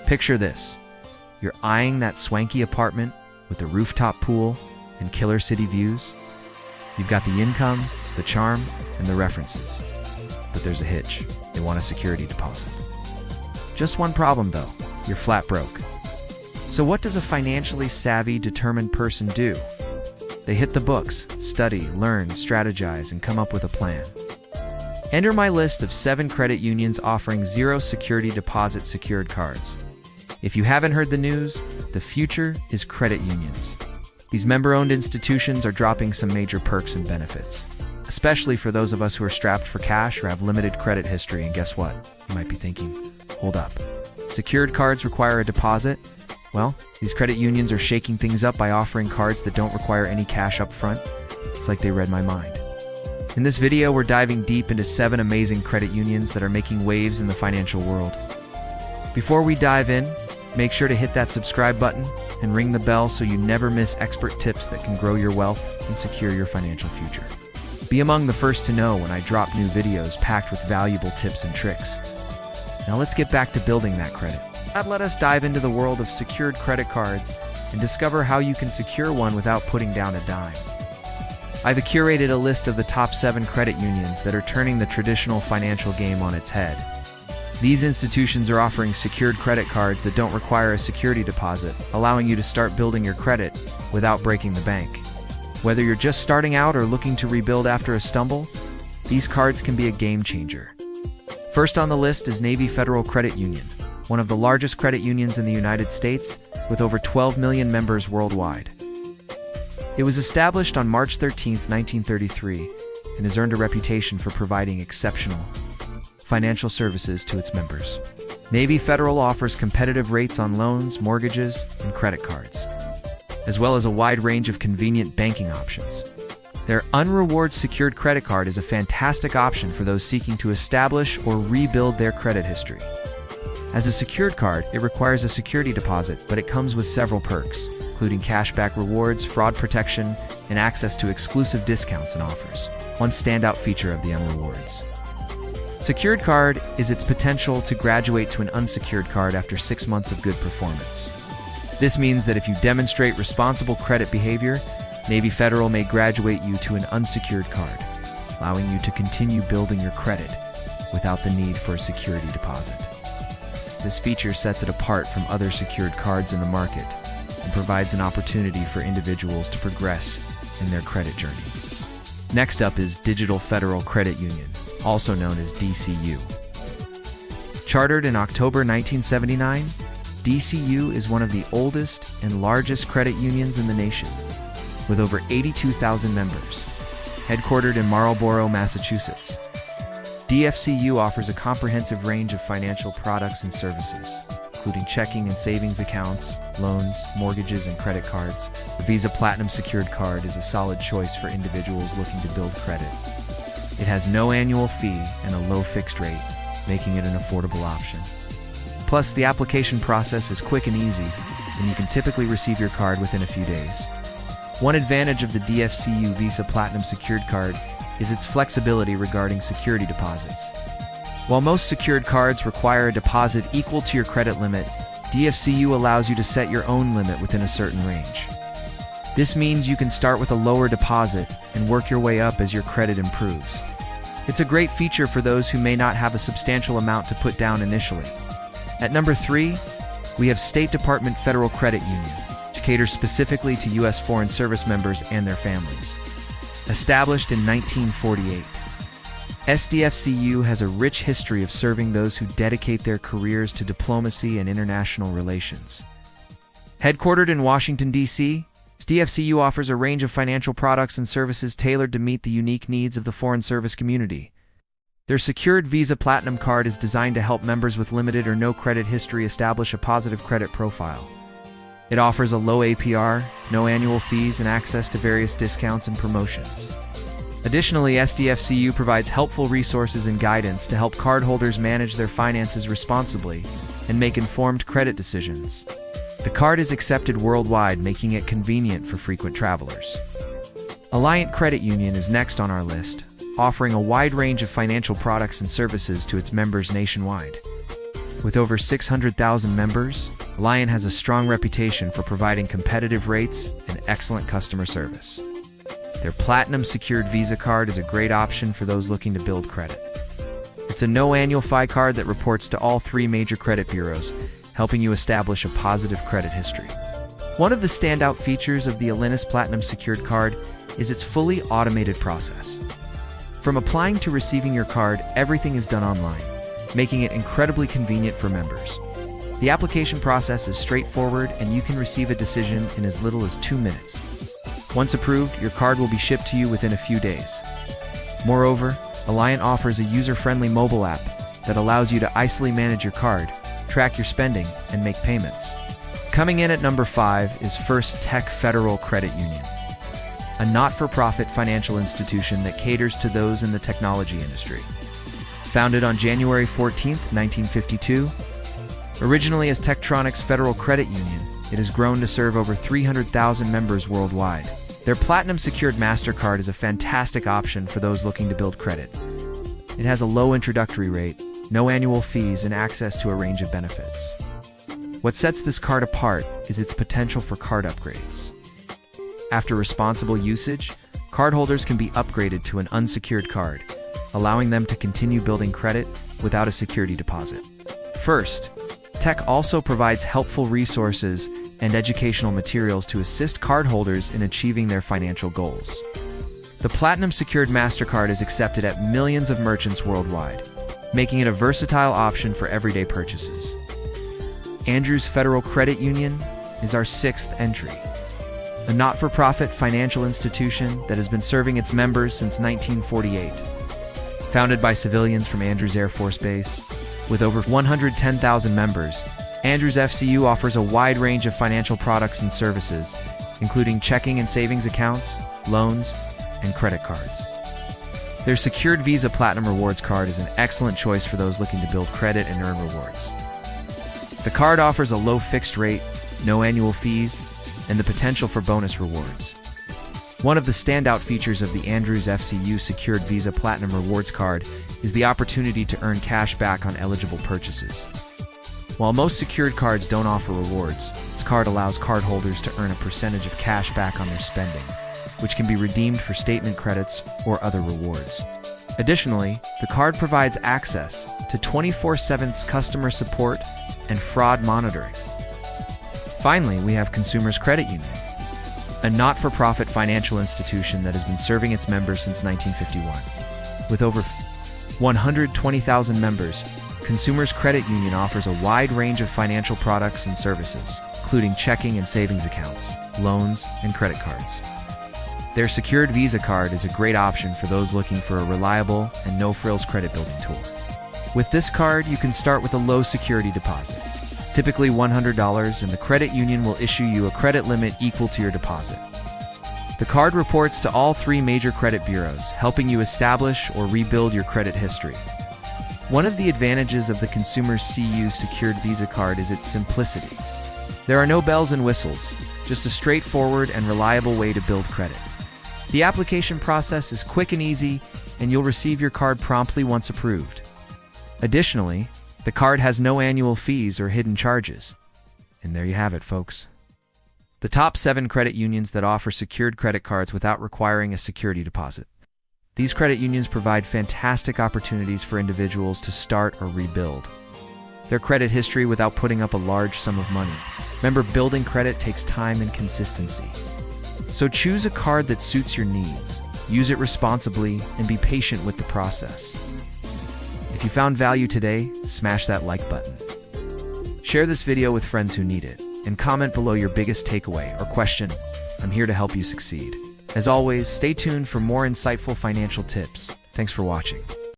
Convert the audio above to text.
Picture this. You're eyeing that swanky apartment with the rooftop pool and killer city views. You've got the income, the charm, and the references. But there's a hitch. They want a security deposit. Just one problem though, you're flat broke. So what does a financially savvy, determined person do? They hit the books, study, learn, strategize, and come up with a plan. Enter my list of 7 credit unions offering zero security deposit secured cards. If you haven't heard the news, the future is credit unions. These member-owned institutions are dropping some major perks and benefits, especially for those of us who are strapped for cash or have limited credit history. And guess what? You might be thinking, hold up. Secured cards require a deposit? Well, these credit unions are shaking things up by offering cards that don't require any cash up front. It's like they read my mind. In this video, we're diving deep into 7 amazing credit unions that are making waves in the financial world. Before we dive in, make sure to hit that subscribe button and ring the bell so you never miss expert tips that can grow your wealth and secure your financial future. Be among the first to know when I drop new videos packed with valuable tips and tricks. Now let's get back to building that credit. Let us dive into the world of secured credit cards and discover how you can secure one without putting down a dime. I've curated a list of the top 7 credit unions that are turning the traditional financial game on its head. These institutions are offering secured credit cards that don't require a security deposit, allowing you to start building your credit without breaking the bank. Whether you're just starting out or looking to rebuild after a stumble, these cards can be a game changer. First on the list is Navy Federal Credit Union, one of the largest credit unions in the United States, with over 12 million members worldwide. It was established on March 13, 1933, and has earned a reputation for providing exceptional financial services to its members. Navy Federal offers competitive rates on loans, mortgages, and credit cards, as well as a wide range of convenient banking options. Their Unreward Secured Credit Card is a fantastic option for those seeking to establish or rebuild their credit history. As a secured card, it requires a security deposit, but it comes with several perks, including cashback rewards, fraud protection, and access to exclusive discounts and offers. One standout feature of the Unrewards Secured Card is its potential to graduate to an unsecured card after 6 months of good performance. This means that if you demonstrate responsible credit behavior, Navy Federal may graduate you to an unsecured card, allowing you to continue building your credit without the need for a security deposit. This feature sets it apart from other secured cards in the market and provides an opportunity for individuals to progress in their credit journey. Next up is Digital Federal Credit Union, also known as DCU. Chartered in October 1979, DCU is one of the oldest and largest credit unions in the nation, with over 82,000 members. Headquartered in Marlborough, Massachusetts, DFCU offers a comprehensive range of financial products and services, including checking and savings accounts, loans, mortgages, and credit cards. The Visa Platinum Secured Card is a solid choice for individuals looking to build credit. It has no annual fee and a low fixed rate, making it an affordable option. Plus, the application process is quick and easy, and you can typically receive your card within a few days. One advantage of the DFCU Visa Platinum Secured Card is its flexibility regarding security deposits. While most secured cards require a deposit equal to your credit limit, DFCU allows you to set your own limit within a certain range. This means you can start with a lower deposit and work your way up as your credit improves. It's a great feature for those who may not have a substantial amount to put down initially. At number 3, we have State Department Federal Credit Union, which caters specifically to U.S. Foreign Service members and their families. Established in 1948, SDFCU has a rich history of serving those who dedicate their careers to diplomacy and international relations. Headquartered in Washington, D.C., SDFCU offers a range of financial products and services tailored to meet the unique needs of the foreign service community. Their secured Visa Platinum Card is designed to help members with limited or no credit history establish a positive credit profile. It offers a low APR, no annual fees, and access to various discounts and promotions. Additionally, SDFCU provides helpful resources and guidance to help cardholders manage their finances responsibly and make informed credit decisions. The card is accepted worldwide, making it convenient for frequent travelers. Alliant Credit Union is next on our list, offering a wide range of financial products and services to its members nationwide. With over 600,000 members, Alliant has a strong reputation for providing competitive rates and excellent customer service. Their Platinum Secured Visa card is a great option for those looking to build credit. It's a no-annual fee card that reports to all 3 major credit bureaus, helping you establish a positive credit history. One of the standout features of the Alliant Platinum Secured card is its fully automated process. From applying to receiving your card, everything is done online, making it incredibly convenient for members. The application process is straightforward, and you can receive a decision in as little as 2 minutes. Once approved, your card will be shipped to you within a few days. Moreover, Alliant offers a user-friendly mobile app that allows you to easily manage your card, track your spending, and make payments. Coming in at number 5 is First Tech Federal Credit Union, a not-for-profit financial institution that caters to those in the technology industry. Founded on January 14, 1952, originally as Tektronix Federal Credit Union, it has grown to serve over 300,000 members worldwide. Their Platinum Secured MasterCard is a fantastic option for those looking to build credit. It has a low introductory rate, no annual fees, and access to a range of benefits. What sets this card apart is its potential for card upgrades. After responsible usage, cardholders can be upgraded to an unsecured card, allowing them to continue building credit without a security deposit. First, Tech also provides helpful resources and educational materials to assist cardholders in achieving their financial goals. The Platinum Secured MasterCard is accepted at millions of merchants worldwide, making it a versatile option for everyday purchases. Andrews Federal Credit Union is our 6th entry, a not-for-profit financial institution that has been serving its members since 1948. Founded by civilians from Andrews Air Force Base, with over 110,000 members, Andrews FCU offers a wide range of financial products and services, including checking and savings accounts, loans, and credit cards. Their Secured Visa Platinum Rewards card is an excellent choice for those looking to build credit and earn rewards. The card offers a low fixed rate, no annual fees, and the potential for bonus rewards. One of the standout features of the Andrews FCU Secured Visa Platinum Rewards card is the opportunity to earn cash back on eligible purchases. While most secured cards don't offer rewards, this card allows cardholders to earn a percentage of cash back on their spending, which can be redeemed for statement credits or other rewards. Additionally, the card provides access to 24/7 customer support and fraud monitoring. Finally, we have Consumers Credit Union, a not-for-profit financial institution that has been serving its members since 1951. With over 120,000 members, Consumers Credit Union offers a wide range of financial products and services, including checking and savings accounts, loans, and credit cards. Their Secured Visa card is a great option for those looking for a reliable and no-frills credit building tool. With this card, you can start with a low security deposit, typically $100, and the credit union will issue you a credit limit equal to your deposit. The card reports to all 3 major credit bureaus, helping you establish or rebuild your credit history. One of the advantages of the Consumers CU Secured Visa card is its simplicity. There are no bells and whistles, just a straightforward and reliable way to build credit. The application process is quick and easy, and you'll receive your card promptly once approved. Additionally, the card has no annual fees or hidden charges. And there you have it, folks. The top 7 credit unions that offer secured credit cards without requiring a security deposit. These credit unions provide fantastic opportunities for individuals to start or rebuild their credit history without putting up a large sum of money. Remember, building credit takes time and consistency. So choose a card that suits your needs, use it responsibly, and be patient with the process. If you found value today, smash that like button. Share this video with friends who need it, and comment below your biggest takeaway or question. I'm here to help you succeed. As always, stay tuned for more insightful financial tips. Thanks for watching.